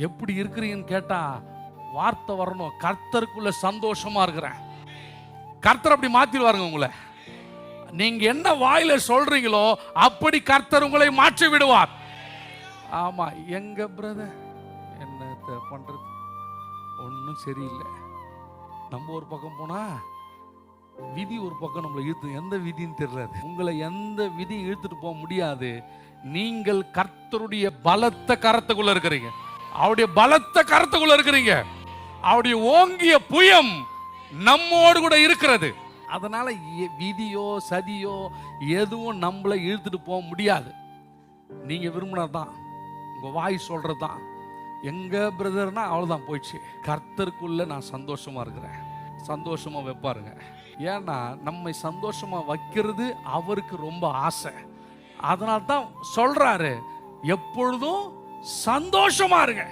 எப்படி இருக்கிறீங்கன்னு கேட்டா வார்த்தை வரணும், கர்த்தருக்குள்ள சந்தோஷமா இருக்கிறேன். கர்த்தர் அப்படி மாத்திடுவாருங்க உங்களை. நீங்க என்ன வாயில சொல்றீங்களோ அப்படி கர்த்தர் உங்களை மாற்றி விடுவார். ஆமா, எங்க பிரதர் என்ன பண்றது, ஒன்றும் சரியில்லை. நம்ம ஒரு பக்கம் போனா விதி ஒரு பக்கம் நம்மளை இழுத்து, எந்த விதின்னு தெரியல. உங்களை எந்த விதியும் இழுத்துட்டு போக முடியாது. நீங்கள் கர்த்தருடைய பலத்த கரத்துக்குள்ள இருக்கிறீங்க. அவருடைய பலத்த கரத்துக்குள்ள இருக்கிறீங்க. அவருடைய ஓங்கிய புயம் நம்மோடு கூட இருக்கிறது. அதனால விதியோ சதியோ எதுவும் நம்மளை இழுத்துட்டு போக முடியாது. நீங்க விரும்பினதான், உங்க வாய் சொல்றதுதான். எங்க பிரதர்னா அவ்வளவுதான், போயிடுச்சு. கர்த்தருக்குள்ள நான் சந்தோஷமா இருக்கிறேன். சந்தோஷமா வைப்பாருங்க. ஏன்னா நம்மை சந்தோஷமா வைக்கிறது அவருக்கு ரொம்ப ஆசை. அதனால தான் சொல்றாரு, எப்பொழுதும் சந்தோஷமா இருங்க.